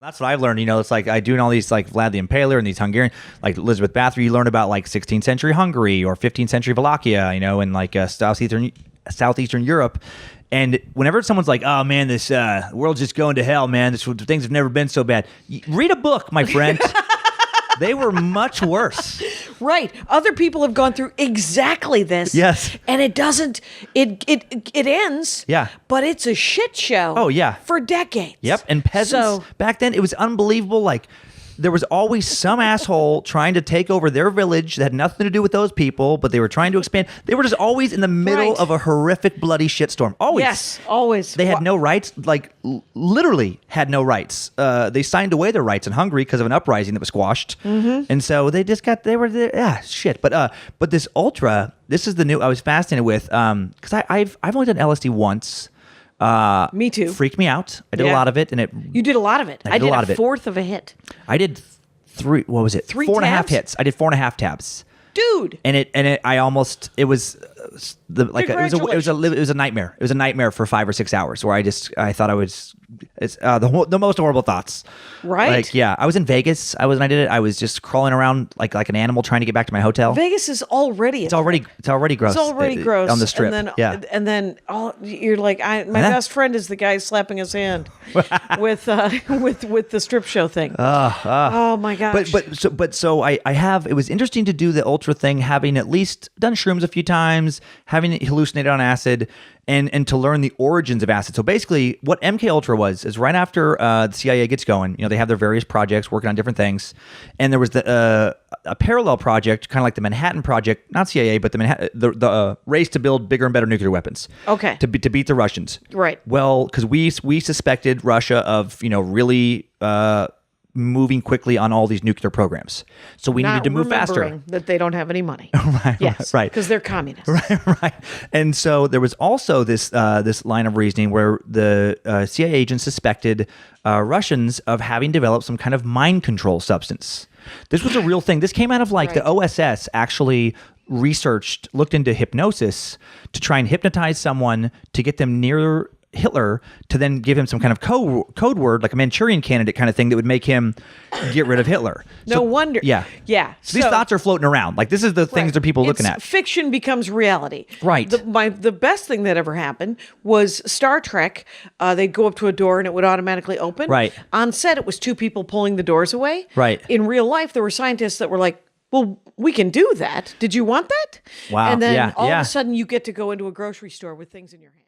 That's what I've learned. It's like I doing all these like Vlad the Impaler and these Hungarian, like Elizabeth Bathory. You learn about like 16th century Hungary or 15th century Wallachia, and like Southeastern Europe. And whenever someone's like, "Oh man, this world's just going to hell, man. Things have never been so bad." Read a book, my friend. They were much worse. Right. Other people have gone through exactly this. Yes. And it doesn't, it ends. Yeah. But it's a shit show. Oh, yeah. For decades. Yep. And peasants, back then, it was unbelievable. Like, there was always some asshole trying to take over their village that had nothing to do with those people, but they were trying to expand. They were just always in the middle of a horrific, bloody shitstorm. Always. Yes, always. They had no rights, like literally had no rights. They signed away their rights in Hungary because of an uprising that was squashed. Mm-hmm. And so they were there. Shit. But this ultra, this is the new, I was fascinated with, because I've only done LSD once. Me too. Freaked me out. I did a lot of it, and you did a lot of it. I did a fourth of a hit. I did three. What was it? 3 4.5 tabs? hits. I did 4.5 tabs. Dude. And it was a nightmare. It was a nightmare for 5 or 6 hours where I thought it's the most horrible thoughts. Right. Like, yeah, I was in Vegas. When I did it, I was just crawling around like an animal trying to get back to my hotel. Vegas is already it's already gross. It's already gross on the strip. And then you're like, my best friend is the guy slapping his hand with the strip show thing. Oh my gosh. So I have. It was interesting to do the ultra thing, having at least done shrooms a few times, having hallucinated on acid, and to learn the origins of acid. So basically, what MK Ultra was is right after the CIA gets going, they have their various projects working on different things, and there was a parallel project, kind of like the Manhattan Project, not CIA, but the race to build bigger and better nuclear weapons. Okay. To beat the Russians. Right. Well, because we suspected Russia of really moving quickly on all these nuclear programs, so we needed to move faster. That they don't have any money. Right. Yes. Right. Because they're communists. Right. And so there was also this line of reasoning where the CIA agents suspected Russians of having developed some kind of mind control substance. This was a real thing. This came out of the OSS actually looked into hypnosis to try and hypnotize someone to get them near Hitler, to then give him some kind of code word, like a Manchurian candidate kind of thing that would make him get rid of Hitler. No wonder. Yeah. So these thoughts are floating around. Like, this is the things that people are looking at. Fiction becomes reality. Right. The best thing that ever happened was Star Trek. They'd go up to a door and it would automatically open. Right. On set, it was 2 people pulling the doors away. Right. In real life, there were scientists that were like, well, we can do that. Did you want that? Wow. And then all of a sudden, you get to go into a grocery store with things in your hand.